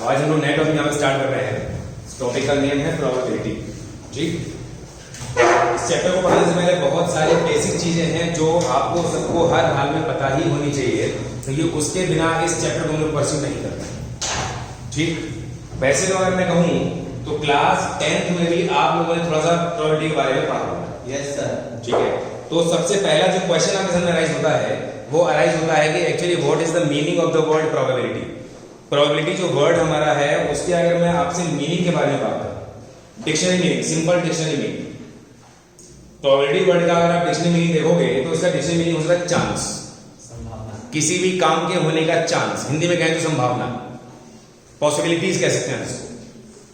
आज हम लोग नए टॉपिक यहाँ पे स्टार्ट कर रहे हैं। इस टॉपिक का नेम है प्रोबेबिलिटी। ठीक, इस चैप्टर को पढ़ने से पहले बहुत सारे बेसिक चीजें हैं जो आपको सबको हर हाल में पता ही होनी चाहिए, क्योंकि तो उसके बिना इस चैप्टर को हम लोग परस्यू नहीं करते। ठीक, वैसे तो अगर मैं कहूँ तो क्लास 10th में भी आप लोगों ने थोड़ा सा प्रोबेबिलिटी के बारे में पढ़ा होगा। Yes sir. ठीक है, तो सबसे पहला जो क्वेश्चन आपके सामने अराइज होता है वो अराइज होता है कि actually what is the meaning of the word probability. Probability जो वर्ड हमारा है उसके अगर मैं आपसे मीनिंग के बारे में बात करूं, dictionary meaning, simple dictionary meaning. Probability word का अगर आप डिक्शनरी मीनिंग देखोगे तो इसका डिक्शनरी मीनिंग हो सकता है चांस, संभावना, किसी भी काम के होने का चांस। हिंदी में कहें तो संभावना, पॉसिबिलिटीज कह सकते हैं इसको,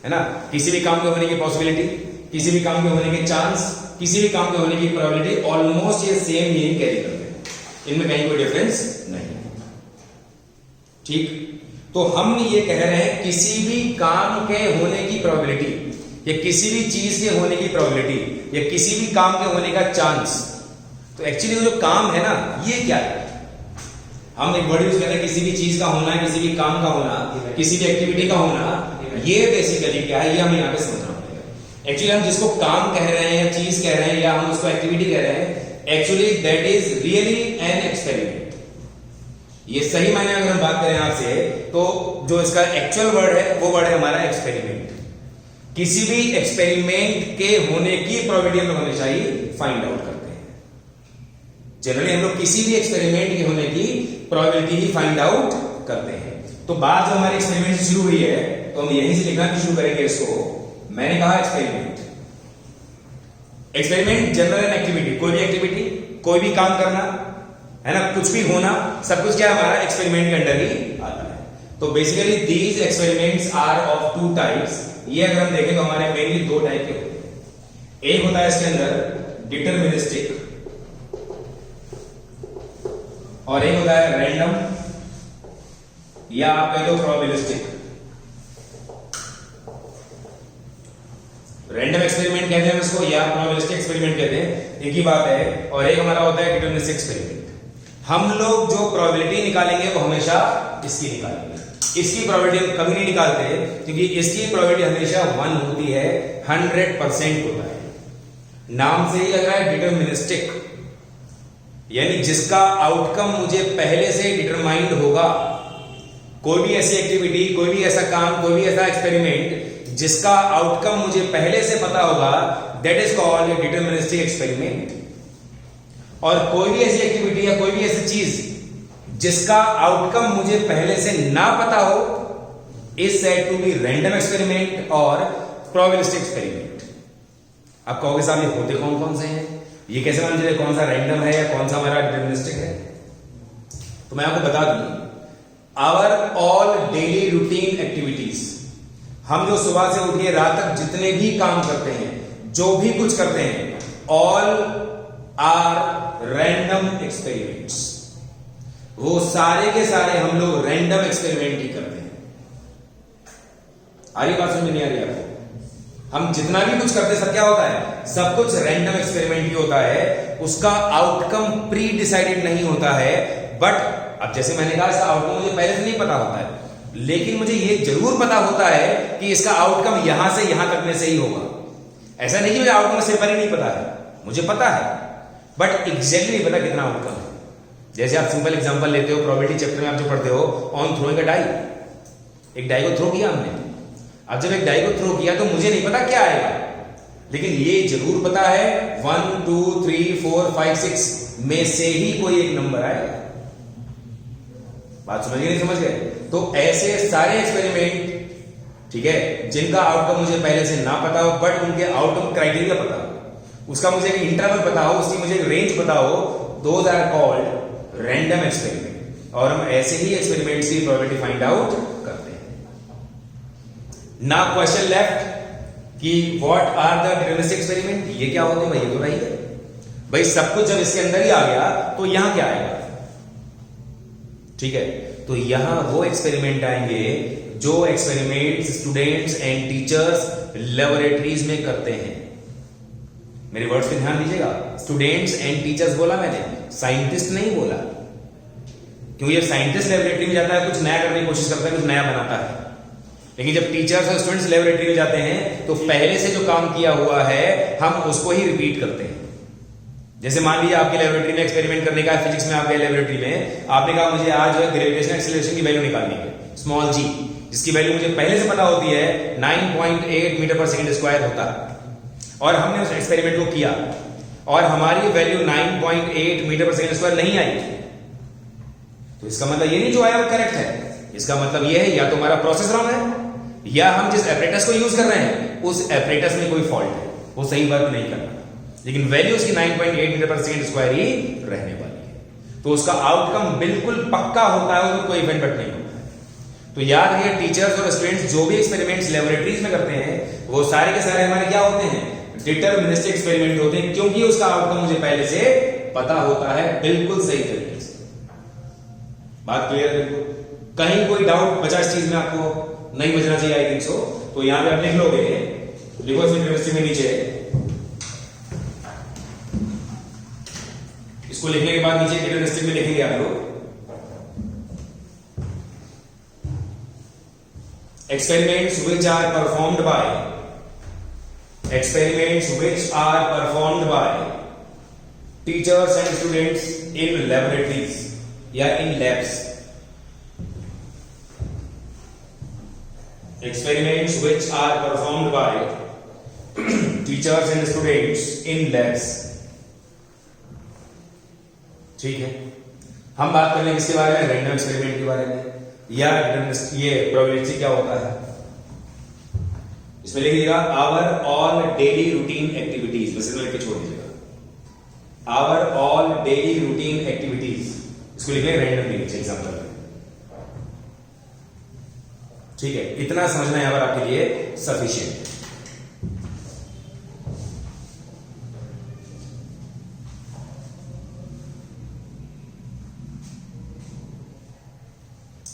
है ना। किसी भी काम के होने की पॉसिबिलिटी, किसी भी काम के होने के चांस, किसी भी काम के होने की प्रोबेबिलिटी, ऑलमोस्ट ये सेम मीनिंग कैरी करते हैं, इनमें कहीं कोई डिफरेंस नहीं है। ठीक, तो हम ये कह रहे हैं किसी भी काम के होने की प्रोबेबिलिटी या किसी भी चीज के होने की प्रोबेबिलिटी या किसी भी काम के होने का चांस। तो एक्चुअली जो काम है ना, ये क्या है? हम एक वर्ड यूज कर रहे हैं, किसी भी चीज का होना, किसी भी काम का होना, किसी भी एक्टिविटी का होना। ये बेसिकली क्या है, ये हमें यहाँ पे समझना पड़ेगा। एक्चुअली हम जिसको काम कह रहे हैं या चीज कह रहे हैं या हम उसको एक्टिविटी कह रहे हैं, actually that is really an experiment. ये सही मायने में अगर हम बात करें आपसे तो जो इसका एक्चुअल वर्ड है वो वर्ड है हमारा एक्सपेरिमेंट। किसी भी एक्सपेरिमेंट के होने की प्रोबेबिलिटी हम लोग हमेशा ही फाइंड आउट करते हैं। जनरली हम लोग किसी भी एक्सपेरिमेंट के होने की प्रोबेबिलिटी ही फाइंड आउट करते हैं। तो बात जब हमारी एक्सपेरिमेंट से शुरू हुई है तो हम यहीं से लिखना शुरू करेंगे इसको। मैंने कहा experiment, experiment general an activity, कोई भी एक्टिविटी, कोई भी काम करना, है ना, कुछ भी होना, सब कुछ क्या हमारा एक्सपेरिमेंट के अंडर ही आता है। तो basically these experiments are of two types. ये अगर हम देखें तो हमारे मेनली दो टाइप के होते हैं। एक होता है इसके अंदर डिटरमिनिस्टिक और एक होता है रैंडम या आप कह दो प्रोबेबिलिस्टिक। रैंडम एक्सपेरिमेंट कहते हैं इसको या प्रोबेबिलिस्टिक एक्सपेरिमेंट कहते हैं, एक ही बात है। और एक हमारा होता है डिटरमिनिस्टिक एक्सपेरिमेंट। हम लोग जो प्रोबेबिलिटी निकालेंगे वो हमेशा इसकी निकालेंगे, इसकी प्रोबेबिलिटी हम कभी नहीं निकालते, क्योंकि इसकी प्रोबेबिलिटी हमेशा 1 होती है, 100% होता है। नाम से ही लग रहा है डिटरमिनिस्टिक, यानी जिसका आउटकम मुझे पहले से डिटरमाइंड होगा। कोई भी ऐसी एक्टिविटी, कोई भी ऐसा काम, कोई भी ऐसा एक्सपेरिमेंट जिसका आउटकम मुझे पहले से पता होगा, that is called a deterministic experiment. और कोई भी ऐसी एक्टिविटी या कोई भी ऐसी चीज जिसका आउटकम मुझे पहले से ना पता हो, is said to be random experiment और प्रोबेबिलिस्टिक एक्सपेरिमेंट। आप कहोगे साहब ये होते कौन कौन से हैं, ये कैसे मान लीजिए कौन सा रैंडम है या कौन सा हमारा डिटरमिनिस्टिक है? तो मैं आपको बता दूं, our all daily routine activities, हम जो सुबह से उठ के रात तक जितने भी काम करते हैं, जो भी कुछ करते हैं, ऑल आर रैंडम एक्सपेरिमेंट्स। वो सारे के सारे हम लोग रैंडम एक्सपेरिमेंट ही करते हैं। आ रही बात समझ में नहीं आ रही आपको? हम जितना भी कुछ करते हैं सब क्या होता है, सब कुछ रैंडम एक्सपेरिमेंट ही होता है। उसका आउटकम प्री डिसाइडेड नहीं होता है। बट अब जैसे मैंने कहा, इसका आउटकम मुझे पहले से नहीं पता होता है, लेकिन मुझे ये जरूर पता होता है कि इसका आउटकम यहां से यहां तक में से ही होगा। ऐसा नहीं कि मुझे आउटकम से पहले नहीं पता है, मुझे पता है, बट एग्जैक्टली नहीं पता कितना आउटकम है। जैसे आप सिंपल एग्जांपल लेते हो, प्रोबेबिलिटी चैप्टर में आप जो पढ़ते हो, ऑन थ्रोइंग अ डाई, एक डाई को थ्रो किया हमने। अब जब एक डाई को थ्रो किया तो मुझे नहीं पता क्या आएगा, लेकिन ये जरूर पता है 1 2 3 4 5 6 में से ही कोई एक नंबर आएगा। बात समझ गए नहीं समझ गए? तो ऐसे सारे एक्सपेरिमेंट, ठीक है, जिनका आउटकम मुझे पहले से ना पता हो, बट उनके आउटकम क्राइटेरिया पता हो, उसका मुझे एक इंटरवल पता हो, उसकी मुझे एक रेंज पता हो, those are called random experiment. और हम ऐसे ही एक्सपेरिमेंट्स की प्रोबेबिलिटी फाइंड आउट करते हैं। ना क्वेश्चन लेफ्ट कि what are the deterministic experiment, ये क्या होते हैं भाई? ये तो रही है भाई, सब कुछ जब इसके अंदर ही आ गया तो यहां क्या आएगा? ठीक है, तो यहां वो एक्सपेरिमेंट आएंगे जो experiment students and teachers laboratories में करते हैं। मेरे वर्ड्स पे ध्यान दीजिएगा, स्टूडेंट्स एंड टीचर्स बोला मैंने, साइंटिस्ट नहीं बोला। क्योंकि जब साइंटिस्ट लेबोरेटरी में जाता है, कुछ नया करने की कोशिश करता है, कुछ नया बनाता है, लेकिन जब टीचर्स और स्टूडेंट्स लेबोरेटरी में जाते हैं तो पहले से जो काम किया हुआ है हम उसको ही रिपीट करते हैं। जैसे मान लीजिए आपकी लेबोरेटरी में एक्सपेरिमेंट करने का, फिजिक्स में आप गए लेबोरेटरी में, आपने कहा मुझे आज ग्रेविटेशनल एक्सीलरेशन की वैल्यू निकालनी है, स्मॉल जी, जिसकी वैल्यू मुझे पहले से पता होती है 9.8 मीटर पर सेकंड स्क्वायर होता है, और हमने उस एक्सपेरिमेंट को किया और हमारी वैल्यू 9.8 मीटर पर सेकंड स्क्वायर नहीं आई, तो इसका मतलब ये नहीं जो आया वो करेक्ट है। इसका मतलब ये है या तो हमारा प्रोसेस रॉन्ग है, या हम जिस एपरेटस को यूज कर रहे हैं उस एपरेटस में कोई फॉल्ट है, वो सही वर्क नहीं कर रहा, लेकिन वैल्यू उसकी 9.8 मीटर पर सेकंड स्क्वायर ही रहने वाली है, तो उसका आउटकम बिल्कुल पक्का होता है, उसमें कोई इवेंट बट नहीं होता है। तो याद रखिए टीचर्स और स्टूडेंट्स जो भी एक्सपेरिमेंट्स लेबोरेटरीज में करते हैं वो सारे के सारे हमारे क्या होते हैं, डिटरमिनिस्टिक एक्सपेरिमेंट होते हैं, क्योंकि उसका आउटकम मुझे पहले से पता होता है बिल्कुल सही तरीके से। बात क्लियर है? बिल्कुल कहीं कोई डाउट बचा इस चीज में आपको नहीं बचना चाहिए, आई थिंक सो। तो यहां पे आप लिख लोगे, लिखो इसमें केमिस्ट्री में नीचे, इसको लिखने के बाद नीचे डिटरमिनिस्टिक में लिखेंगे आप लोग, experiments which are performed by teachers and students in laboratories या in labs. Experiments which are performed by teachers and students in labs. ठीक है, हम बात कर लेंगे इसके बारे में, रैंडम एक्सपेरिमेंट के बारे में, या ये प्रोबेबिलिटी क्या होता है। इसमें लिखिएगा our all daily routine activities, बस इसमें लिख के छोड़ दीजिएगा, our all daily routine activities, इसको लिखिए रैंडमली नीचे एग्जांपल में। ठीक है, इतना समझना यहां पर आपके लिए सफिशिएंट।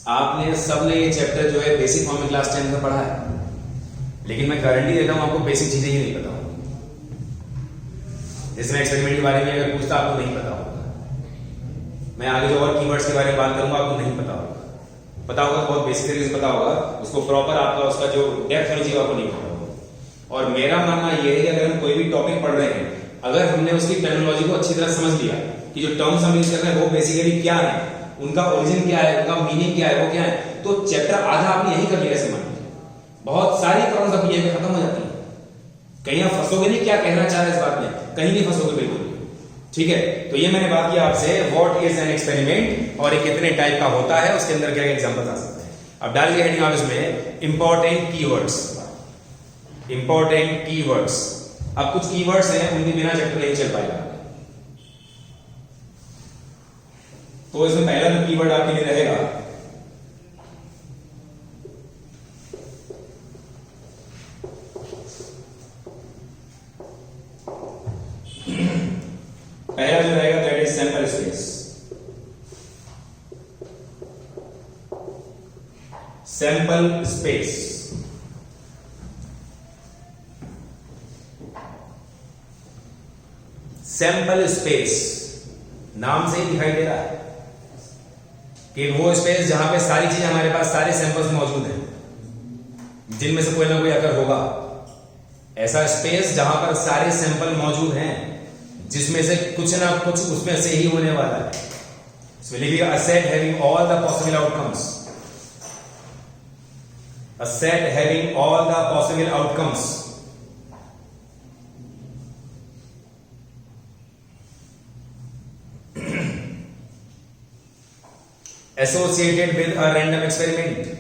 आपने सबने ये चैप्टर जो है बेसिक फॉर्म में क्लास 10 में पढ़ा है, लेकिन मैं गारंटी देता हूं आपको बेसिक चीजें ही नहीं पता होंगी। जिसमें एक्सपेरिमेंट के बारे में अगर पूछता आपको नहीं पता होगा, मैं आगे जो और कीवर्ड्स के बारे में बात करूंगा आपको नहीं पता होगा, पता होगा बहुत बेसिक तरीके से पता होगा, उसको प्रॉपर आपका उसका जो डेप्थ होनी चाहिए आपको नहीं पता होगा। और मेरा मानना यह है कि अगर हम कोई भी टॉपिक पढ़ रहे हैं, अगर हमने उसकी टर्मिनोलॉजी को अच्छी तरह समझ लिया कि जो टर्म्स हम यूज कर रहे हैं वो बेसिकली क्या है, उनका ओरिजिन क्या है, उनका मीनिंग क्या है, वो क्या है, तो चैप्टर आधा आपने यही कर लिया। ऐसे मान लीजिए बहुत सारी प्रॉब्लम्स आपकी यहीं पे खत्म हो जाती है। कहीं आप फंसोगे नहीं, क्या कहना चाह रहे हैं इस बात में, कहीं नहीं फंसोगे बिल्कुल। ठीक है, तो ये मैंने बात किया आपसे व्हाट इज एन एक्सपेरिमेंट और ये कितने टाइप का होता है, उसके अंदर क्या क्या एग्जांपल्स आ सकते हैं। अब डाल दिया हेडिंग आप इसमें इंपॉर्टेंट कीवर्ड्स, इंपॉर्टेंट कीवर्ड्स। अब कुछ कीवर्ड्स हैं उनके बिना चैप्टर नहीं चल पाएगा, तो इसमें पहला जो कीवर्ड आपके लिए रहेगा पहला जो रहेगा that is sample space. Sample space, sample space नाम से ही दिखाई दे रहा है कि वो स्पेस जहां पे सारी चीजें हमारे पास, सारे सैंपल्स मौजूद हैं, जिनमें से कोई ना कोई अगर होगा, ऐसा स्पेस जहां पर सारे सैंपल मौजूद हैं, जिसमें से कुछ ना कुछ उसमें से ही होने वाला है। इसमें लिखिएगा a set having all the possible outcomes, a set having all the possible outcomes. associated with a random experiment,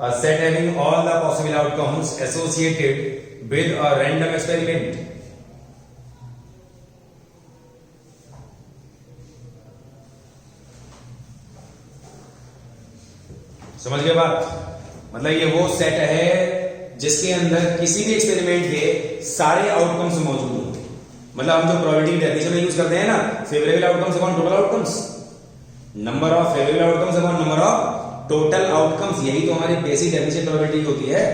a set having all the possible outcomes associated with a random experiment. समझ गए बात? मतलब ये वो set है जिसके अंदर किसी भी एक्सपेरिमेंट के सारे आउटकम्स मौजूद हों। मतलब हम जो प्रोबेबिलिटी डेफिनेशन में यूज करते हैं ना, favourable outcomes upon total outcomes, number of favourable outcomes upon number of total outcomes, यही तो हमारी बेसिक डेफिनेशन प्रोबेबिलिटी होती है।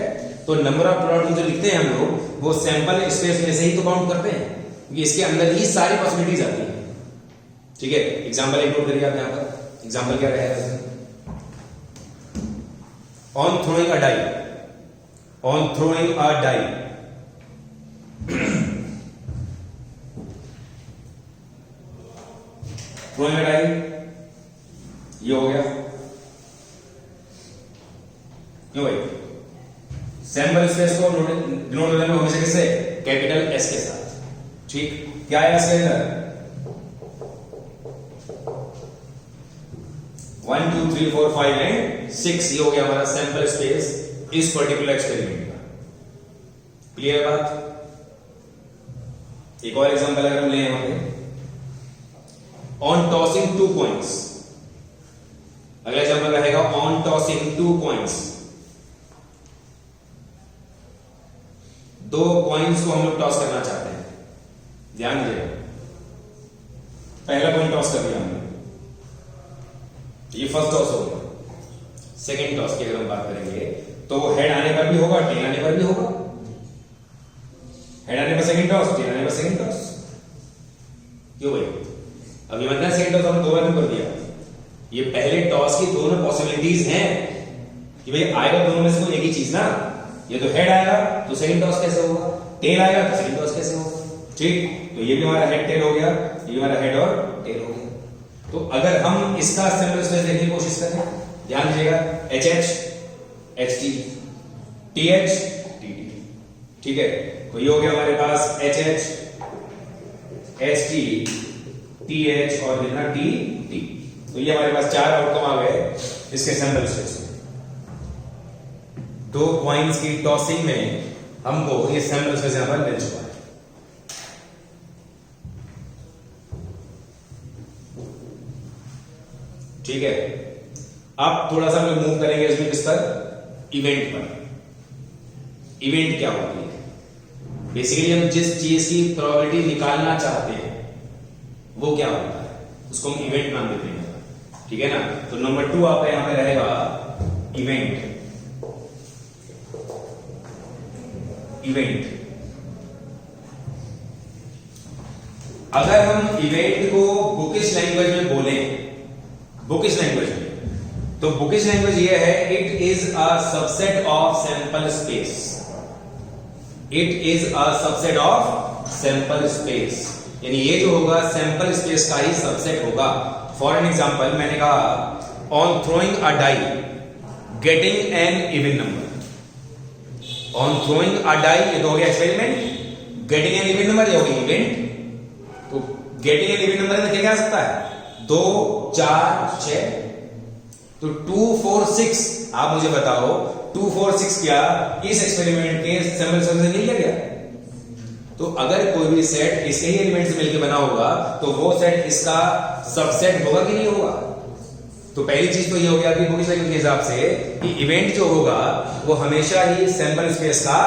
तो नंबर ऑफ टोटल आउटकम्स जो लिखते हैं हम लोग, वो सैंपल स्पेस में से ही तो काउंट करते हैं, क्योंकि इसके अंदर ही सारी पॉसिबिलिटीज आती है। ठीक है, एग्जांपल एक नोट करिए आप यहां पर। एग्जांपल क्या रहेगा? on throwing a die, on throwing a die, throwing a die, ये हो गया क्यों भाई? सैंपल स्पेस को डिनोट करने में हमेशा किससे? कैपिटल एस के साथ। ठीक, क्या है इसके अंदर? 1 2 3 4 5 एंड 6, ये हो गया हमारा सैंपल स्पेस इस पर्टिकुलर एक्सपेरिमेंट का। क्लियर है बात? एक और एग्जांपल अगर हम लें यहां पे, ऑन टॉसिंग 2 कॉइंस, अगला एग्जांपल रहेगा ऑन टॉसिंग 2 कॉइंस। 2 कॉइंस को हम लोग टॉस करना चाहते हैं, ध्यान दीजिएगा। पहला कॉइन टॉस कर दिया हमने, ये फर्स्ट टॉस होगा। सेकंड टॉस की अगर हम बात करेंगे तो हेड आने पर भी होगा, टेल आने पर भी होगा। हेड आने पर सेकंड टॉस, टेल आने पर सेकंड टॉस। क्यों भाई? अभी मतलब सेकंड टॉस हमने 2 बार कर दिया। ये पहले टॉस की दोनों पॉसिबिलिटीज हैं कि भाई आएगा दोनों में से कोई एक ही चीज ना। ये तो हेड आएगा तो सेकंड टॉस कैसे होगा, टेल आएगा तो सेकंड टॉस कैसे होगा। ठीक, तो ये भी हमारा हेड टेल हो गया, ये हमारा हेड और टेल हो गया। तो अगर हम इसका सैंपल स्पेस देखने की कोशिश करें, ध्यान दीजिएगा, HH HT TH TT। ठीक है, तो ये हो गया हमारे पास HH HT TH और कितना TT। तो ये हमारे पास 4 आउटकम आ गए इसके सैंपल स्पेस में। 2 कॉइंस की टॉसिंग में हमको ये सैंपल स्पेस यहां पर मिल चुका है। ठीक है, अब थोड़ा सा हम लोग मूव करेंगे इसमें किस पर? इवेंट पर। इवेंट क्या होती है? बेसिकली हम जिस चीज की प्रोबेबिलिटी निकालना चाहते हैं वो क्या होता है, उसको हम इवेंट नाम देते हैं। ठीक है ना? तो नंबर 2 आपका यहां पे रहेगा इवेंट। इवेंट, अगर हम इवेंट को बुकिश लैंग्वेज में बोलें, बुकिश लैंग्वेज में, तो बुकिश लैंग्वेज ये है, it is a subset of sample space. It is a subset of sample space, यानी ये जो होगा सैंपल स्पेस का ही सबसेट होगा। फॉर एन एग्जांपल मैंने कहा on throwing a die getting an even number. On throwing a die, ये तो हो गया experiment. Getting an even number, ये हो गया इवेंट। तो गेटिंग एन इवन नंबर में क्या आ सकता है? 2 4 6। तो 2 4 6, आप मुझे बताओ 2 4 6 क्या इस एक्सपेरिमेंट के सैंपल स्पेस से नहीं लिया गया? तो अगर कोई भी सेट इसके ही एलिमेंट से मिलकर बना होगा तो वो सेट इसका सबसेट होगा कि नहीं होगा? तो पहली चीज तो ये हो गया कि बुकिश लैंग्वेज के हिसाब से कि इवेंट जो होगा वो हमेशा ही सैंपल स्पेस का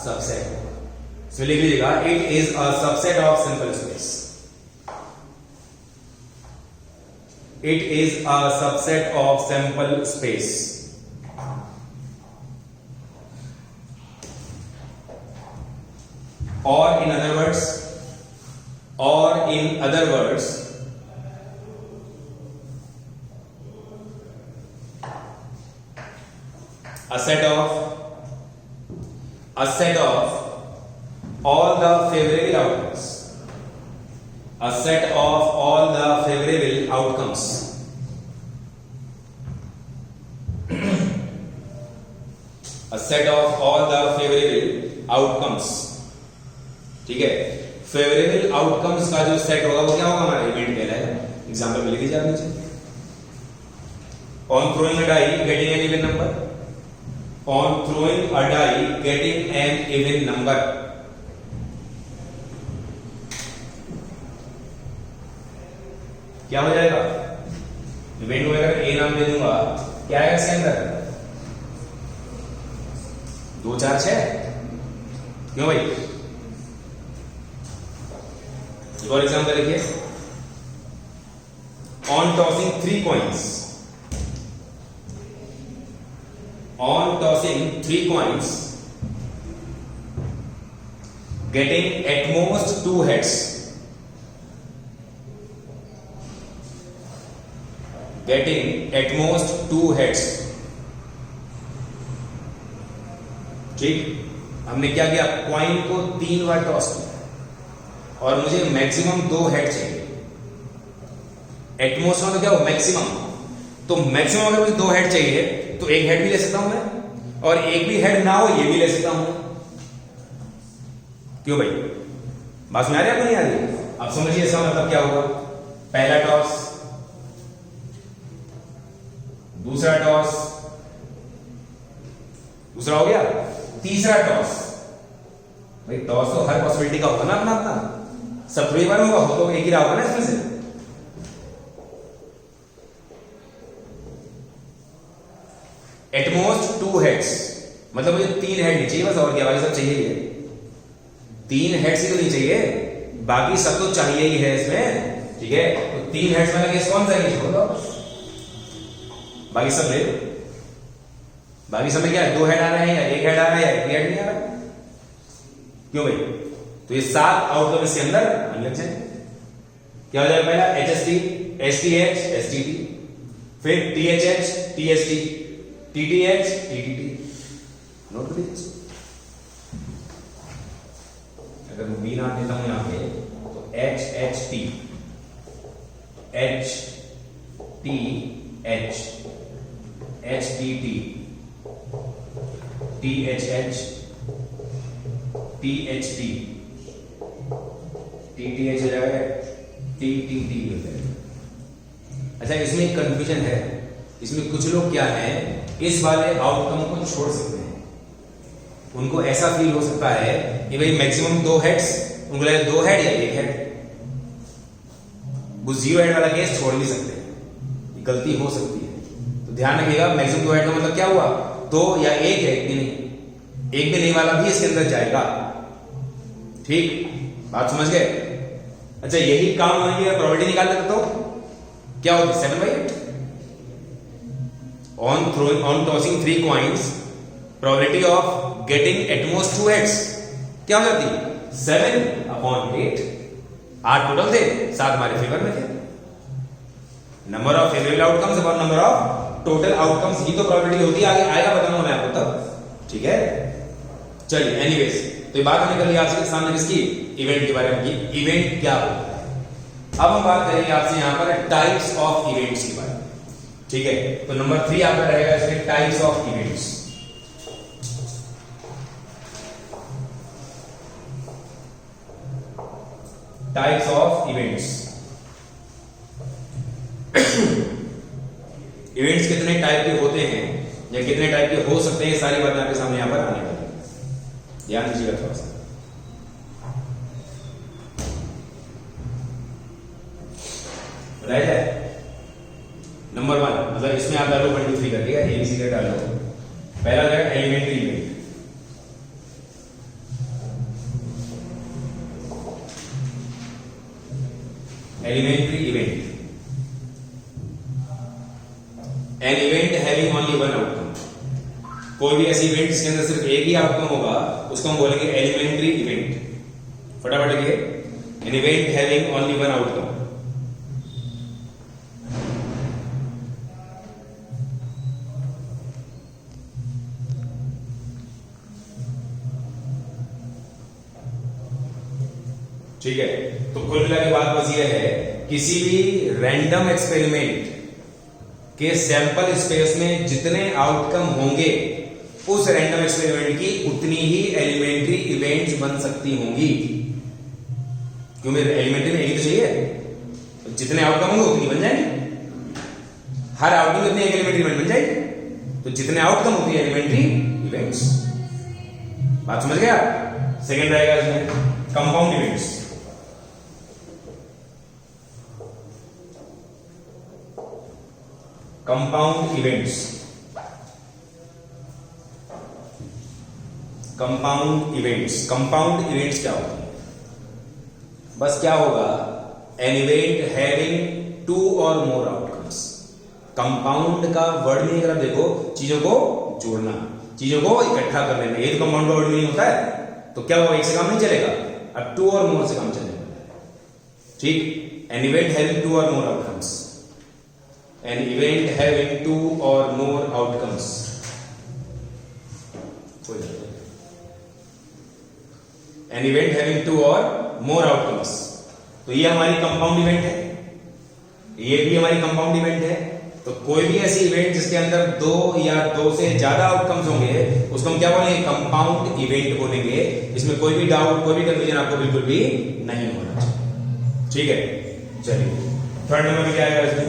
सबसेट होगा। सो लिख लीजिएगा, it is a subset of sample space. It is a subset of sample space. Or in other words, a set of all the favorable outcomes. A set of all the favorable outcomes. A set of all the favorable outcomes. ठीक है, favourable outcomes का जो set होगा वो क्या होगा? हमारा event कहलाएगा। एग्जांपल में लिख दीजिए आप नीचे। On throwing a die getting an even number. On throwing a die getting an even number. क्या हो जाएगा? इवेंट को अगर ए नाम दे दूंगा, क्या आएगा इसके अंदर? 2 4 6। क्यों भाई? एक और एग्जांपल देखिए, on tossing 3 coins. On tossing 3 coins getting at most 2 heads. Getting at most 2 heads. ठीक, हमने क्या किया, कॉइन को 3 बार टॉस किया और मुझे मैक्सिमम 2 हेड चाहिए। एटमोस्ट में तो क्या हो, मैक्सिमम, तो मैक्सिमम अगर मुझे 2 हेड चाहिए तो 1 हेड भी ले सकता हूं मैं, और एक भी हेड ना हो ये भी ले सकता हूं। क्यों भाई, बात में आ रही है आपको, नहीं आ रही? आप समझिए इसका मतलब क्या होगा। पहला टॉस, दूसरा टॉस, दूसरा हो गया, तीसरा टॉस। भाई टॉस तो हर पॉसिबिलिटी का होगा ना अपना अपना, सब थोड़ी बार होगा, हो तो एक ही रहा होगा ना इसमें से। एटमोस्ट 2 हेड्स, मतलब मुझे 3 हेड नहीं चाहिए बस, और क्या बाकी सब चाहिए ही है। 3 हेड्स ही तो नहीं चाहिए, बाकी सब तो चाहिए ही है इसमें, ठीक है। तो 3 हेड्स में केस कौन सा है, छोड़ दो, बाकी सब ले लो। बाकी सब में क्या है, 2 हेड आ रहे हैं या 1 हेड आ रहा है या 1 हेड नहीं आ रहा। क्यों भाई, तो ये 7 आउटकम इसके अंदर अलग है। क्या हो जाएगा, पहला HST, STH, STT, फिर THH, TST, TTH, TTT। Note कर लीजिए, अगर मैं बी नाम देता हूं यहां पे तो HHT, HTH, HTT, THH, THT, TTH हो जाएगा, TTT हो जाएगा। अच्छा, इसमें एक कंफ्यूजन है, इसमें कुछ लोग क्या है, इस वाले आउटकम को छोड़ सकते हैं। उनको ऐसा फील हो सकता है कि भाई मैक्सिमम 2 हेड्स, उनको लगे 2 हेड या 1 हेड, वो 0 हेड वाला केस छोड़ भी सकते हैं, गलती हो सकती है। तो ध्यान रखिएगा, मैक्सिमम 2 हेड का मतलब क्या हुआ, 2 या 1 है, एक भी नहीं, एक भी नहीं वाला भी इसके अंदर जाएगा। ठीक, बात समझ गए। अच्छा, यही काम होने की प्रोबेबिलिटी निकाल लेते तो क्या होती, 7/8। on tossing 3 coins, probability of getting at most 2 heads क्या हो जाती, 7/8। 8 टोटल थे, 7 हमारे फेवर में थे। Number of favourable outcomes upon number of total outcomes, ही तो प्रोबेबिलिटी होती है। आगे आएगा बताऊंगा मैं आपको तब, ठीक है। चलिए, एनीवेज, तो ये बात हमने कर ली आपके सामने किसकी, इवेंट के बारे में, कि इवेंट क्या होता है। अब हम बात करेंगे आपसे यहां पर टाइप्स ऑफ इवेंट्स के बारे में, ठीक है। तो नंबर 3 आपका रहेगा इसमें types of events. Types of events. Events कितने टाइप के होते हैं या कितने टाइप के हो सकते हैं, सारी बातें आपके सामने यहां पर आने वाली है, ध्यान दीजिएगा थोड़ा सा। राइट है, नंबर 1, मतलब इसमें आप डालो 1 2 3 करके, ABC का डालो। पहला रहेगा elementary event. Elementary event, an event having only 1 outcome. कोई भी ऐसी इवेंट जिसके अंदर सिर्फ एक ही आउटकम होगा उसको हम बोलेंगे एलिमेंट्री इवेंट। फटाफट लिखिए, an event having only 1 outcome. ठीक है, तो कुल मिला के बात बस ये है, किसी भी रैंडम एक्सपेरिमेंट के सैंपल स्पेस में जितने आउटकम होंगे उस रैंडम एक्सपेरिमेंट की उतनी ही एलिमेंट्री इवेंट्स बन सकती होंगी। क्यों, मेरे एलिमेंट्री में एक ही तो चाहिए, जितने आउटकम होंगे उतनी बन जाएंगे। हर आउटकम में एक एलिमेंट्री इवेंट बन जाएगी, तो जितने आउटकम होती है एलिमेंट्री इवेंट्स। बात समझ गया। सेकेंड रहेगा इसमें compound events. Compound events, compound events, compound events क्या होती है, बस क्या होगा, N event having 2 or more outcomes. Compound का वर्ड मीनिंग अगर देखो, चीजों को जोड़ना, चीजों को इकट्ठा कर लेना, ये तो कंपाउंड का वर्ड मीनिंग होता है। तो क्या होगा, एक से काम नहीं चलेगा, अब 2 और मोर से काम चलेगा। ठीक, N event having 2 or more outcomes, an event having 2 or more outcomes। An event having 2 or more outcomes. तो ये हमारी कंपाउंड इवेंट है, ये भी हमारी कंपाउंड इवेंट है। तो कोई भी ऐसी इवेंट जिसके अंदर 2 या 2 से ज्यादा आउटकम्स होंगे उसको हम क्या बोलेंगे? कंपाउंड इवेंट बोलेंगे। इसमें कोई भी डाउट, कोई भी कंफ्यूजन आपको बिल्कुल भी नहीं होना चाहिए। ठीक है, चलिए थर्ड नंबर में क्या आएगा? इसमें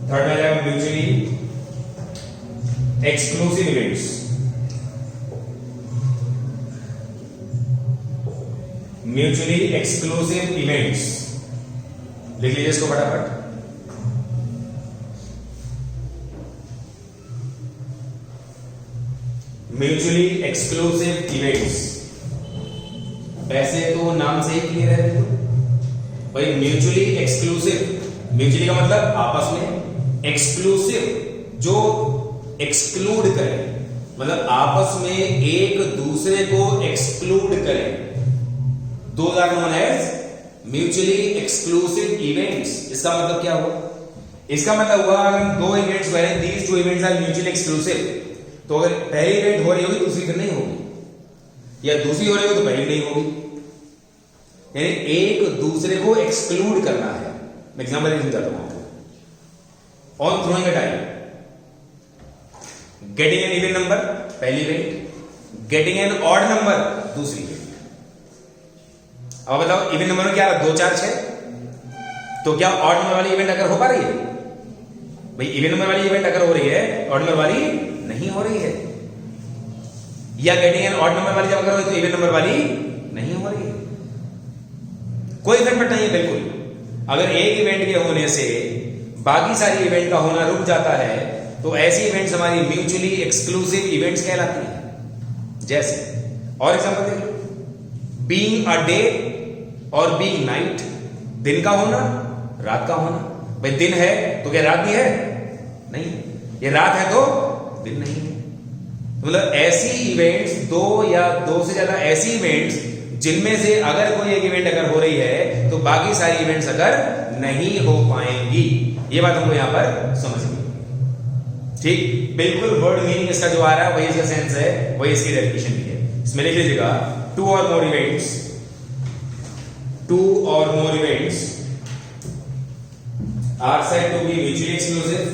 थर्ड में आ जाएगा mutually exclusive events. Mutually exclusive events लिख लीजिए इसको फटाफट। म्यूचुअली एक्सक्लूसिव इवेंट्स, वैसे तो नाम से ही क्लियर है बिल्कुल भाई। म्यूचुअली एक्सक्लूसिव, म्यूचुअली का मतलब आपस में, एक्सक्लूसिव जो एक्सक्लूड करे, मतलब आपस में एक दूसरे को एक्सक्लूड करे। Those are known as mutually exclusive events. इसका मतलब क्या हुआ? इसका मतलब हुआ अगर हम 2 इवेंट्स करें, these 2 events are mutually exclusive, तो अगर पहली इवेंट हो रही होगी दूसरी फिर नहीं होगी, या दूसरी हो रही होगी तो पहली नहीं होगी। यानी एक दूसरे को एक्सक्लूड करना है। मैं एग्जांपल समझाता हूं आपको। On throwing a die, getting an even number पहली event, getting an odd number दूसरी इवेंट। अब बताओ इवन नंबर में क्या 2 4 6, तो क्या ऑड नंबर वाली इवेंट अगर हो पा रही है? भाई इवन नंबर वाली इवेंट अगर हो रही है, ऑड नंबर वाली नहीं हो रही है। या गेटिंग एन ऑड नंबर वाली जब अगर हो तो इवन नंबर वाली नहीं हो रही है। कोई इफेक्ट नहीं है बिल्कुल। अगर एक इवेंट के होने से बाकी सारी इवेंट का होना रुक जाता है तो ऐसी इवेंट्स हमारी म्यूचुअली एक्सक्लूसिव इवेंट्स कहलाती हैं। जैसे और एग्जांपल देख लो, बीइंग अ डे और बीइंग नाइट, दिन का होना रात का होना। भाई दिन है तो क्या रात भी है? नहीं, ये रात है तो दिन नहीं है। मतलब ऐसी इवेंट्स, 2 या 2 से ज्यादा ऐसी इवेंट्स जिनमें से अगर कोई एक इवेंट अगर हो रही है तो बाकी सारी इवेंट्स अगर नहीं हो पाएंगी। ये बात हमको यहां पर समझनी, ठीक? बिल्कुल वर्ड मीनिंग इसका जो आ रहा है वही इसका सेंस है, वही इसकी डेफिनेशन भी है। इसमें लिख लीजिएगा 2 or more events, 2 or more events are said to be mutually exclusive.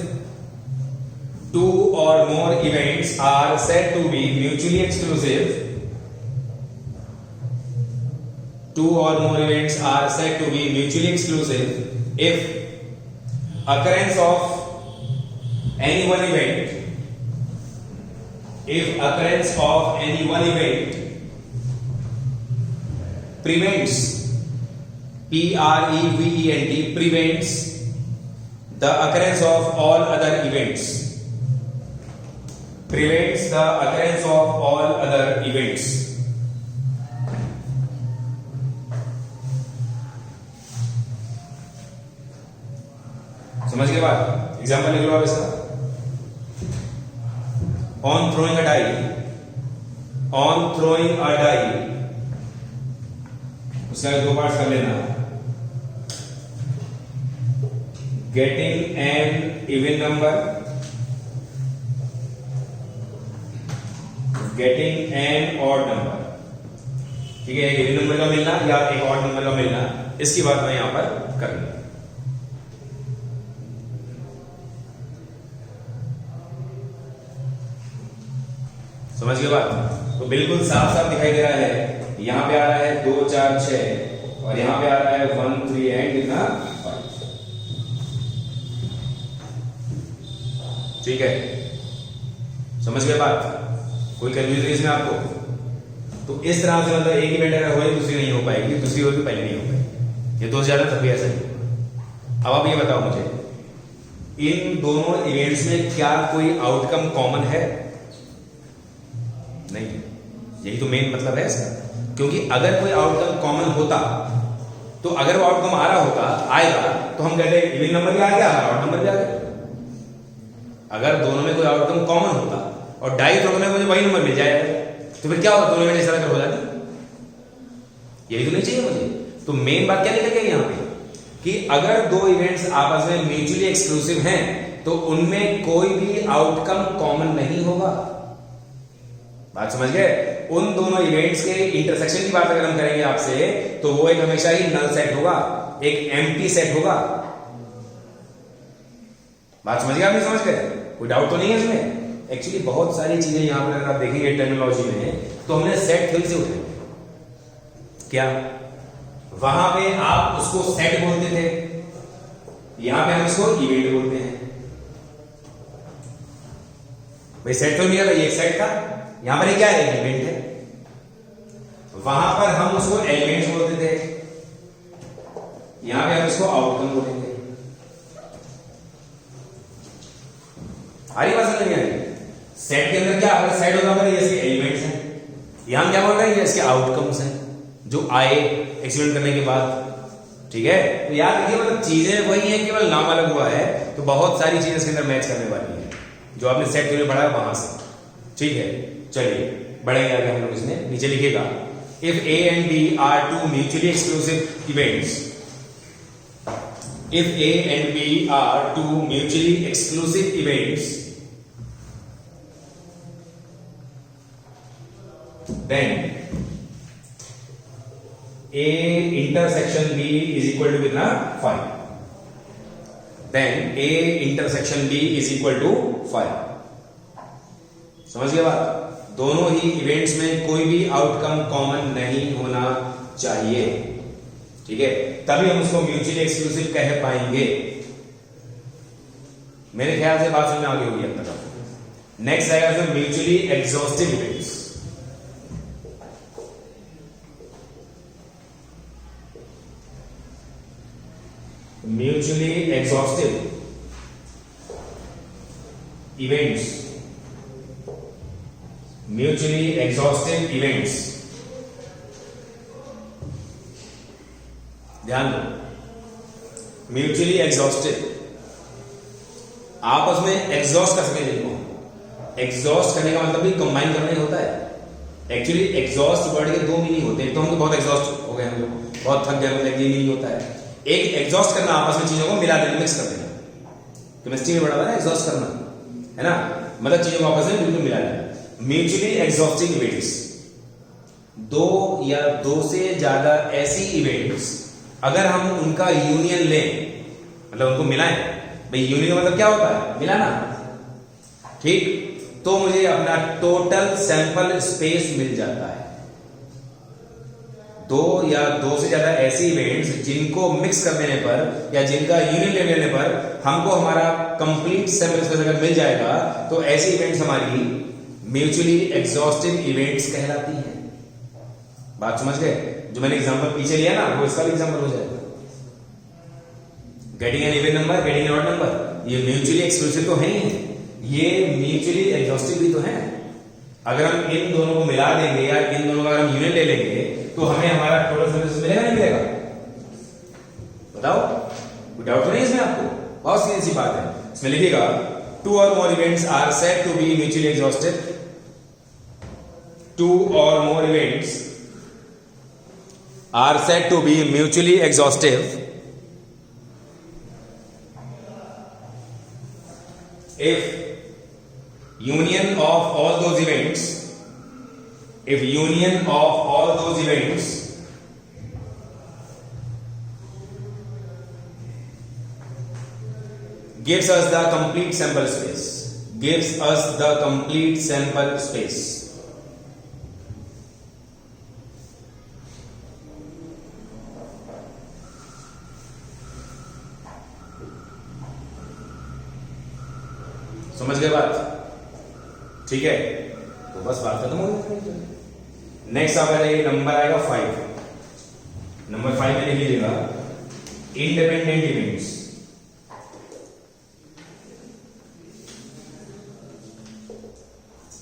2 or more events are said to be mutually exclusive. 2 or more events are said to be mutually exclusive if occurrence of any one event, if occurrence of any one event prevents, P-R-E-V-E-N-T, prevents the occurrence of all other events, prevents the occurrence of all other events. समझ गए बात? Example लिख लो आप इसका। On throwing a die, on throwing a die, उसका 2 part कर लेना। Getting an even number, getting an odd number. ठीक है, एक इवन नंबर का मिलना या एक ऑड नंबर का मिलना, इसकी बात मैं यहां पर कर लूंगा। समझ गए बात? तो बिल्कुल साफ साफ दिखाई दे रहा है। यहां पे आ रहा है 2 4 6 और यहां पे आ रहा है 1 3 एंड कितना 5। ठीक है, समझ गए बात? कोई कंफ्यूजन इसमें आपको? तो इस तरह से मतलब एक इवेंट अगर होगी दूसरी नहीं हो पाएगी, दूसरी होगी पहले नहीं हो पाएगी। ये 2 से ज्यादा तब भी ऐसा ही। अब आप ये बताओ मुझे, इन दोनों इवेंट्स में क्या कोई आउटकम कॉमन है? नहीं। यही तो मेन मतलब है इसका। क्योंकि अगर कोई आउटकम कॉमन होता तो अगर वो आउटकम आ रहा होता, आएगा, तो हम कहते हैं इवन नंबर भी आ गया, ऑड नंबर भी आ गया। अगर दोनों में कोई आउटकम कॉमन होता और डाई दोनों में मुझे वही नंबर मिल जाएगा, तो फिर क्या होता? दोनों में ऐसा हो जाती। यही तो नहीं चाहिए मुझे। तो मेन बात क्या निकल गई यहां पे कि अगर 2 इवेंट्स आपस में म्यूचुअली एक्सक्लूसिव हैं तो उनमें कोई भी आउटकम कॉमन नहीं होगा। बात समझ गए? उन दोनों इवेंट्स के इंटरसेक्शन की बात अगर हम करेंगे आपसे, तो वो एक हमेशा ही नल सेट होगा, एक एम्प्टी सेट होगा। बात समझ गए? आपने समझ गए? कोई डाउट तो नहीं है इसमें? एक्चुअली बहुत सारी चीजें यहां पर अगर आप देखेंगे टर्मिनोलॉजी में, तो हमने सेट थ्योरी से उठाई। क्या वहां पे आप उसको सेट बोलते थे, यहां पे हम इसको इवेंट बोलते हैं। भाई सेट तो निकला, ये एक सेट था, यहां पर क्या है? एक इवेंट है। वहां पर हम उसको एलिमेंट्स बोलते थे, यहां पे हम इसको आउटकम बोलेंगे। हरी बात समझ में आ रही? सेट के अंदर क्या, अगर सेट होगा ये इसके एलिमेंट्स हैं, यहां क्या बोल रहे हैं? ये इसके आउटकम्स हैं जो आए एक्सपेरिमेंट करने के बाद। ठीक है, तो याद रखिए मतलब चीजें वही हैं, केवल नाम अलग हुआ है। तो बहुत सारी चीजें इसके अंदर मैच करने वाली है जो आपने सेट थ्योरी पढ़ा है वहां से। ठीक है, चलिए बढ़ेंगे आगे हम लोग। इसमें नीचे लिखिएगा, if A and B are two mutually exclusive events, if A and B are two mutually exclusive events, then A intersection B is equal to कितना? 5. Then A intersection B is equal to 5. समझ गए बात? दोनों ही events में कोई भी outcome common नहीं होना चाहिए। ठीक है, तभी हम उसको म्यूचुअली एक्सक्लूसिव कह पाएंगे। मेरे ख्याल से बात समझ में आ गई होगी अब तक। नेक्स्ट आएगा फिर mutually exhaustive events. Mutually exhaustive events, mutually exhaustive events, ध्यान दो, म्यूचुअली एग्जॉस्टिव, आपस में एग्जॉस्ट कर सके जिनको। एग्जॉस्ट करने का मतलब भी कंबाइन करना ही होता है। एक्चुअली एग्जॉस्ट वर्ड के दो मीनिंग होते हैं। तो हम तो बहुत एग्जॉस्ट हो गए, हम लोग बहुत थक गए, मतलब ये मीनिंग होता है। एक एग्जॉस्ट करना, आपस में चीजों को मिला देना, मिक्स कर देना। केमिस्ट्री में बड़ा था ना एग्जॉस्ट करना, है ना, मतलब चीजों को आपस में बिल्कुल मिला देना। म्यूचुअली एग्जॉस्टिव इवेंट्स, दो या दो से ज्यादा ऐसी इवेंट्स अगर हम उनका यूनियन लें, मतलब उनको मिलाएं। भाई यूनियन का मतलब क्या होता है? मिलाना। ठीक, तो मुझे अपना टोटल सैंपल स्पेस मिल जाता है। दो या दो से ज्यादा ऐसी इवेंट्स जिनको मिक्स कर देने पर या जिनका यूनियन ले लेने पर हमको हमारा कंप्लीट सैंपल स्पेस अगर मिल जाएगा, तो ऐसी इवेंट्स हमारी म्यूचुअली एग्जॉस्टिव इवेंट्स कहलाती हैं। बात समझ गए? जो मैंने एग्जांपल पीछे लिया ना, वो इसका भी एग्जांपल हो जाएगा। Getting an even number, getting an odd number, ये म्यूचुअली एक्सक्लूसिव तो है ही, ये म्यूचुअली एग्जॉस्टिव भी तो है। अगर हम इन दोनों को मिला देंगे या इन दोनों का अगर हम यूनियन ले लेंगे, तो हमें हमारा टोटल सर्विस मिलेगा नहीं मिलेगा? बताओ, कोई डाउट तो नहीं इसमें आपको? बहुत सीधी सी बात है। इसमें लिखिएगा, two or more events are said to be mutually exhaustive. Two or more events are said to be mutually exhaustive if union of all those events, if union of all those events gives us the complete sample space, gives us the complete sample space. समझ गए बात? ठीक है, तो बस बात खत्म हो गई। नेक्स्ट आपका ये नंबर आएगा 5। नंबर 5 में लिख लीजिएगा, इंडिपेंडेंट इवेंट्स।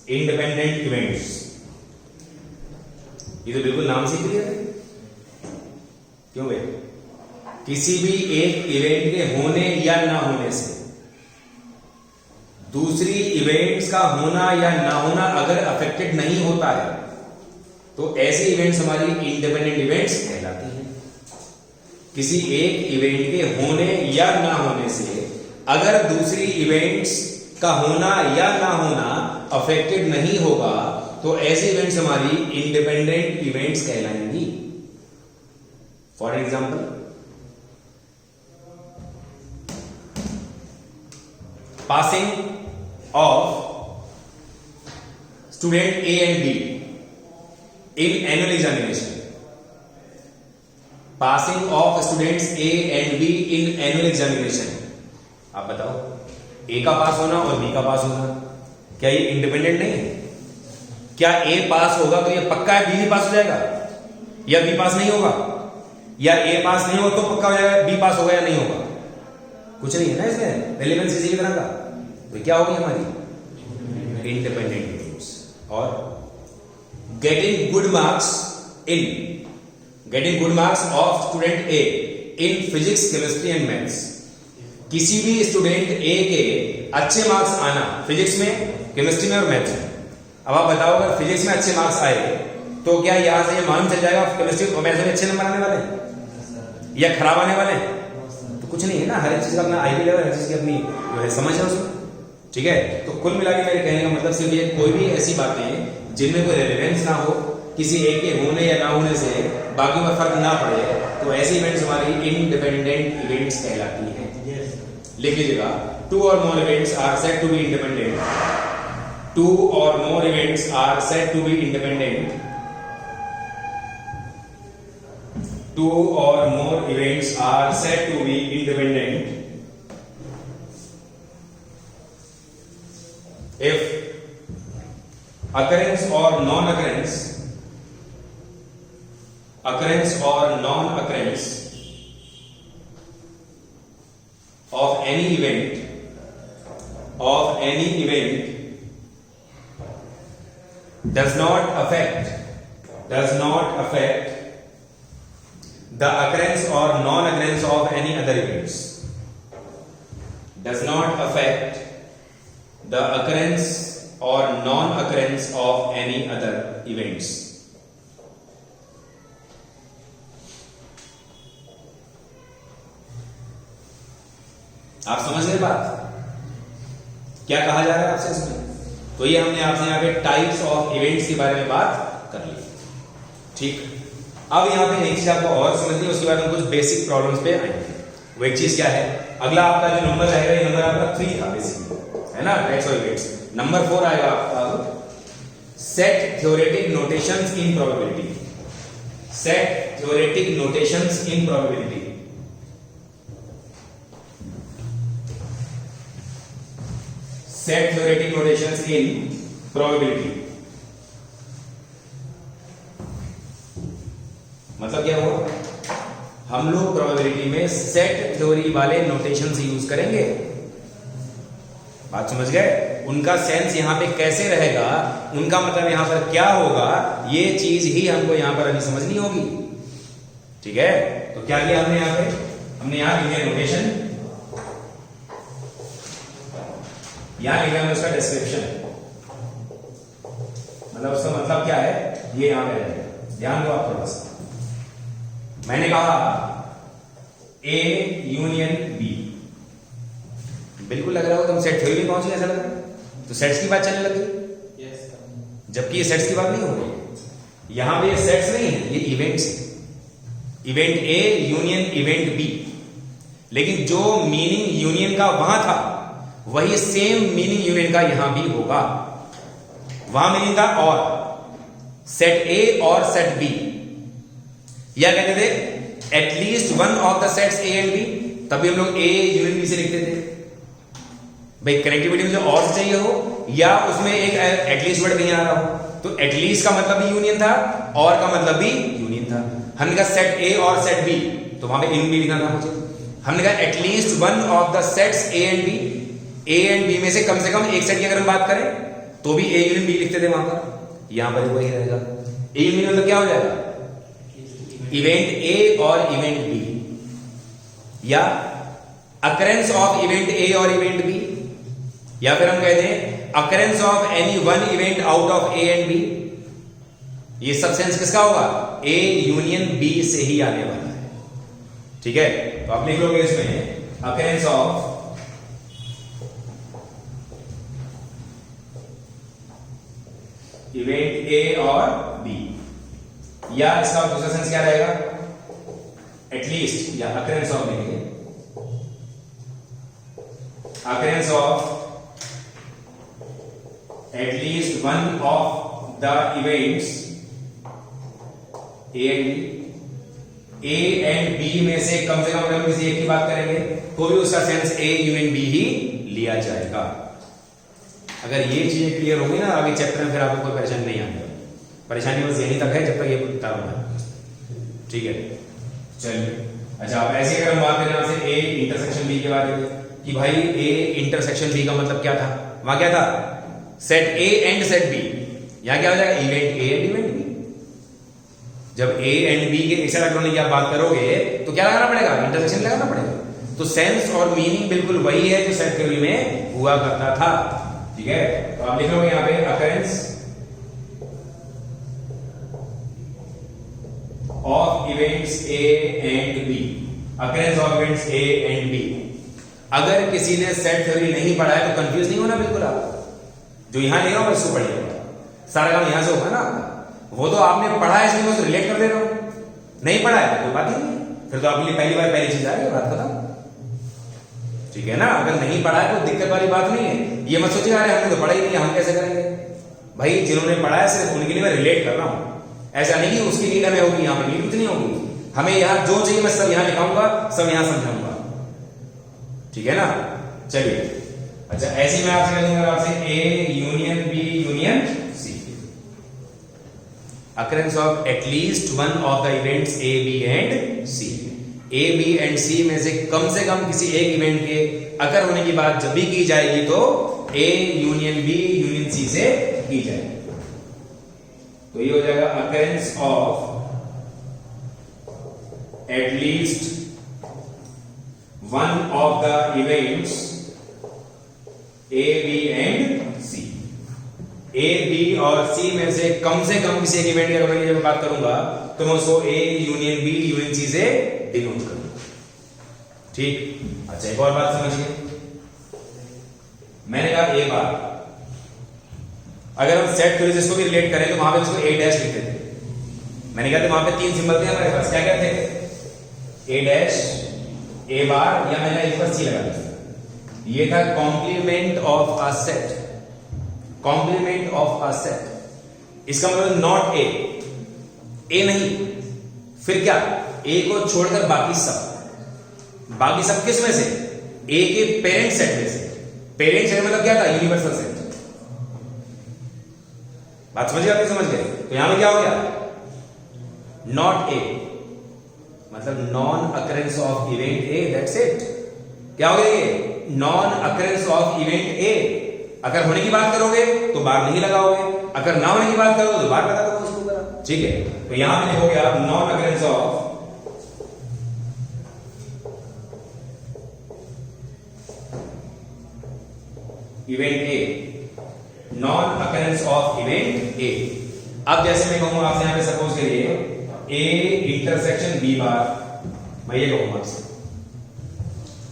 इंडिपेंडेंट इवेंट्स, ये तो बिल्कुल नाम से ही क्लियर है। क्यों भाई? किसी भी एक इवेंट के होने या ना होने से दूसरी इवेंट्स का होना या ना होना अगर अफेक्टेड नहीं होता है, तो ऐसी इवेंट्स हमारी इंडिपेंडेंट इवेंट्स कहलाती हैं। किसी एक इवेंट के होने या ना होने से अगर दूसरी इवेंट्स का होना या ना होना अफेक्टेड नहीं होगा, तो ऐसे इवेंट्स हमारी इंडिपेंडेंट इवेंट्स कहलाएंगी। For example passing of student A and B in annual examination, passing of students A and B in annual examination. आप बताओ, ए का पास होना और बी का पास होना, क्या ये इंडिपेंडेंट नहीं है? क्या ए पास होगा तो ये पक्का है बी भी पास हो जाएगा, या बी पास नहीं होगा? या ए पास नहीं होगा तो पक्का हो जाएगा बी पास होगा या नहीं होगा? कुछ नहीं है ना इसमें रेलेवेंस इसी की तरह का। तो क्या होगी हमारी इंडिपेंडेंट इवेंट्स। और getting good marks of student A in physics, chemistry and maths. किसी भी स्टूडेंट ए के अच्छे मार्क्स आना फिजिक्स में, केमिस्ट्री में और मैथ्स में। अब आप बताओ, अगर फिजिक्स में अच्छे मार्क्स आए तो क्या यहां से ये मालूम चल जाएगा केमिस्ट्री और मैथ्स में अच्छे नंबर आने वाले हैं या खराब आने वाले हैं? तो कुछ नहीं है ना, हर चीज का अपना आईक्यू लेवल, हर चीज की अपनी जो है समझ है उसमें। ठीक है, तो कुल मिला के मेरे कहने का मतलब सिर्फ ये, कोई भी ऐसी बातें जिनमें कोई रेलेवेंस ना हो, किसी एक के होने या ना होने से बाकी में फर्क ना पड़े, तो ऐसी इवेंट्स हमारी इंडिपेंडेंट इवेंट्स कहलाती हैं। लिख लीजिएगा, 2 or more events are said to be independent. 2 or more events are said to be independent. 2 or more events are said to be independent if occurrence or non-occurrence of any event does not affect the occurrence or non-occurrence of any other events. Does not affect the occurrence or non-occurrence of any other events. आप समझ गए बात, क्या कहा जा रहा है आपसे इसमें? तो ये हमने आपसे यहाँ पे टाइप्स ऑफ इवेंट्स के बारे में बात कर ली। ठीक, अब यहाँ पे एक चीज आपको और समझनी है, उसके बाद हम कुछ बेसिक प्रॉब्लम्स पे आएंगे। वो एक चीज क्या है, अगला आपका जो नंबर रहेगा, ये नंबर आपका 3 था बेसिकली, है ना, टाइप्स ऑफ इवेंट्स। नंबर 4 आएगा आपका set theoretic notations in probability. Set theoretic notations in probability. Set theoretic notations in probability। मतलब क्या हुआ, हम लोग प्रोबेबिलिटी में सेट थ्योरी वाले नोटेशंस यूज करेंगे। बात समझ गए? उनका सेंस यहां पे कैसे रहेगा, उनका मतलब यहां पर क्या होगा, ये चीज ही हमको यहां पर अभी समझनी होगी। ठीक है, तो क्या किया हमने यहां पे, हमने यहां लिखा नोटेशन, यहां लिखा है उसका डिस्क्रिप्शन, मतलब उसका मतलब क्या है ये यहां पे है। ध्यान दो आप थोड़ा सा, मैंने कहा ए यूनियन बी, बिल्कुल लग रहा हो तुम सेट थ्योरी में पहुंच गए, ऐसा लग रहा है, तो सेट्स की बात चलने लग गई। जबकि ये सेट्स की बात नहीं हो रही, यहां पे ये सेट्स नहीं है, ये इवेंट्स है। Event A union event B, लेकिन जो मीनिंग यूनियन का वहां था वही सेम मीनिंग यूनियन का यहां भी होगा। वहां मीनिंग था और सेट ए और सेट बी, या कहते थे at least one of the sets A and B, तभी हम लोग ए यूनियन बी से लिखते थे। भाई कनेक्टिविटी में जो और से चाहिए हो, या उसमें एक एटलीस्ट वर्ड नहीं आ रहा हो, तो एटलीस्ट का मतलब भी यूनियन था और का मतलब भी यूनियन था। हमने कहा सेट ए और सेट बी, तो वहां पे इन भी लिखना था मुझे। हमने कहा at least one of the sets A and B, A and B में से कम एक सेट की अगर हम बात करें तो भी ए यूनियन बी लिखते थे वहां पर, यहां पर वही रहेगा। ए यूनियन मतलब क्या हो जाएगा, इवेंट ए और इवेंट बी, या अकरेंस ऑफ इवेंट ए और इवेंट बी, या फिर हम कहते हैं occurrence of any one event out of A and B. ये सब सेंस किसका होगा, ए यूनियन बी से ही आने वाला है। ठीक है, तो आप लिख लोगे इसमें अकरेंस ऑफ इवेंट ए और बी, या इसका दूसरा सेंस क्या रहेगा, एटलीस्ट, या अकरेंस ऑफ लिखेंगे, occurrence of at least one of the events A and B, A and B में से कम अगर हम किसी एक की बात करेंगे तो भी उसका सेंस ए यूनियन बी ही लिया जाएगा। अगर ये चीजें क्लियर होंगी ना आगे चैप्टर में, फिर आपको कोई परेशानी नहीं आएगी। परेशानी बस यहीं तक है जब तक ये बता रहा है, ठीक है। चलिए अच्छा, अब ऐसे अगर हम बात करें आपसे ए इंटरसेक्शन बी के बारे में कि भाई ए इंटरसेक्शन बी का मतलब क्या था, वहां क्या था, set A and set B, यहां क्या हो जाएगा, event A and event B. जब ए एंड बी के एक साथ अगर होने की आप बात करोगे तो क्या लगाना पड़ेगा, इंटरसेक्शन लगाना पड़ेगा। तो सेंस और मीनिंग बिल्कुल वही है जो सेट थ्योरी में हुआ करता था, ठीक है। तो आप लिख लो यहां पे occurrence of events A and B, occurrence of events A and B. अगर किसी ने सेट थ्योरी नहीं पढ़ा है तो कंफ्यूज नहीं होना बिल्कुल। आप जो यहां ले रहा हूं इसको पढ़िएगा, सारा काम यहां से होगा ना आपका। वो तो आपने पढ़ा है इसलिए मैं उसको रिलेट कर दे रहा हूं, नहीं पढ़ा है तो कोई बात ही नहीं, फिर तो आपके लिए पहली बार पहली चीज आ रही है, बात खत्म, ठीक है ना। अगर नहीं पढ़ा है तो दिक्कत वाली बात नहीं है। ये मत सोचिए अरे हमने तो पढ़ा ही नहीं, हम कैसे करेंगे। भाई जिन्होंने पढ़ा है सिर्फ उनके लिए मैं रिलेट कर रहा हूं, ऐसा नहीं कि उसकी नीड हमें होगी, यहां पर नीड कुछ नहीं होगी। हमें यहां जो चाहिए मैं सब यहां लिखाऊंगा, सब यहां समझाऊंगा, ठीक है ना। चलिए अच्छा, ऐसे मैं आपसे करूंगा आपसे A union B union C, occurrence of at least one of the events A B and C. A B and C में से कम किसी एक इवेंट के अगर होने की बात जब भी की जाएगी तो A union B union C से की जाएगी। तो ये हो जाएगा occurrence of at least one of the events A B and C. A B और सी में से कम किसी एक इवेंट की अगर जब बात करूंगा तो मैं उसको A union B union C से डिनोट करूंगा, ठीक। अच्छा एक और बात समझिए, मैंने कहा ए बार, अगर हम सेट थ्योरी से इसको भी रिलेट करें तो वहां पे उसको ए डैश लिखते थे। मैंने कहा था वहां पे तीन सिंबल थे हमारे पास, क्या क्या थे, ए डैश, ए बार, या मैंने एक पर सी लगा दिया। ये था complement of a set, complement of a set. इसका मतलब नॉट ए नहीं, फिर क्या, ए को छोड़कर बाकी सब किस में से, ए के पेरेंट सेट में से। पेरेंट सेट मतलब क्या था, यूनिवर्सल सेट। बात समझ गए, समझ गए। तो यहां में क्या हो गया, नॉट ए मतलब non occurrence of event A, that's it. क्या हो गया ये, नॉन अकरेंस ऑफ इवेंट ए। अगर होने की बात करोगे तो बार नहीं लगाओगे, अगर ना होने की बात करोगे तो बार लगा दोगे उसको, ठीक है। तो यहां पे लिखोगे आप non occurrence of event A, non occurrence of event ए। अब जैसे मैं कहूंगा आपसे यहां पे सपोज करिए ए इंटरसेक्शन बी बार, मैं ये कहूंगा आपसे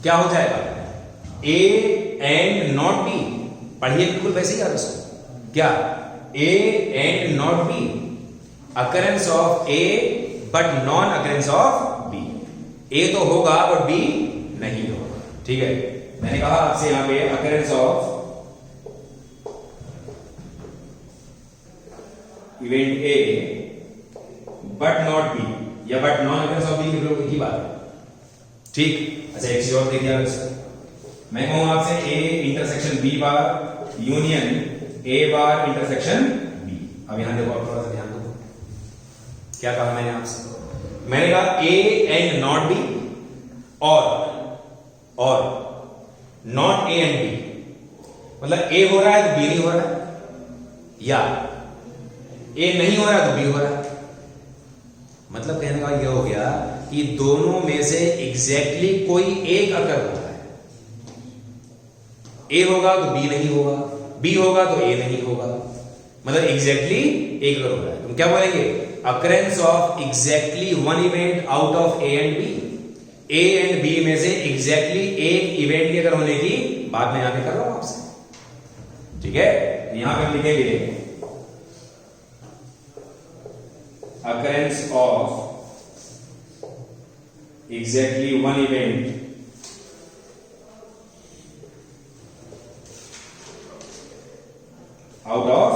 क्या हो जाएगा, ए एंड नॉट बी। पढ़िए बिल्कुल वैसे ही आप इसको, क्या, A and not B, occurrence of A but non occurrence of B. A तो होगा बट बी नहीं होगा, ठीक है। मैंने कहा आपसे यहां पे occurrence of event A but not B, या but non occurrence of B लिख लो, एक ही बात है, ठीक। अच्छा एक चीज और देख लिया, मैं कहूं आपसे A intersection B bar union A bar intersection B. अब यहां देखो, आप थोड़ा सा ध्यान दो, क्या कहा मैंने आपसे, मैंने कहा ए एंड नॉट बी और नॉट ए एंड बी, मतलब ए हो रहा है तो बी नहीं हो रहा है, या ए नहीं हो रहा है तो बी हो रहा है। मतलब कहने का यह हो गया कि दोनों में से एग्जैक्टली कोई एक अकर होता है। ए होगा तो बी नहीं होगा, बी होगा तो ए नहीं होगा, मतलब एग्जैक्टली एक अकर हो रहा है। तुम क्या बोलेंगे, occurrence of exactly one event out of A and B. A and B में से एग्जैक्टली एक इवेंट की अगर होने की बात मैं यहां पे कर रहा हूं आपसे, ठीक है। यहां पे हम लिखेंगे occurrence of exactly one event out of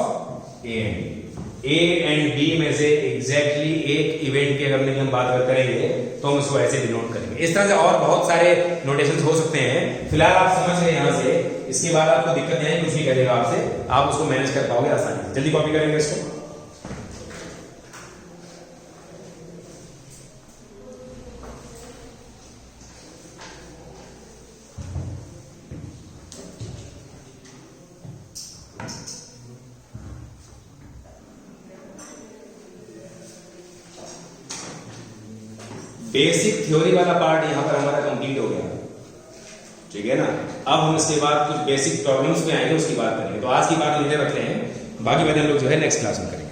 A and B में से एग्जैक्टली एक इवेंट के अगर हम बात करेंगे तो हम उसको ऐसे डिनोट करेंगे। इस तरह से और बहुत सारे नोटेशंस हो सकते हैं। फिलहाल आप समझ गए यहां से, इसके बाद आपको दिक्कत नहीं है, कुछ भी करेगा आपसे, आप उसको मैनेज कर पाओगे आसानी से। जल्दी कॉपी करेंगे इसको। बेसिक थ्योरी वाला पार्ट यहां पर हमारा कंप्लीट हो गया, ठीक है ना। अब हम इसके बाद कुछ बेसिक प्रॉब्लम्स में आएंगे, उसकी बात करेंगे। तो आज की बात इधर रखते हैं, बाकी बातें हम लोग जो है नेक्स्ट क्लास में करेंगे।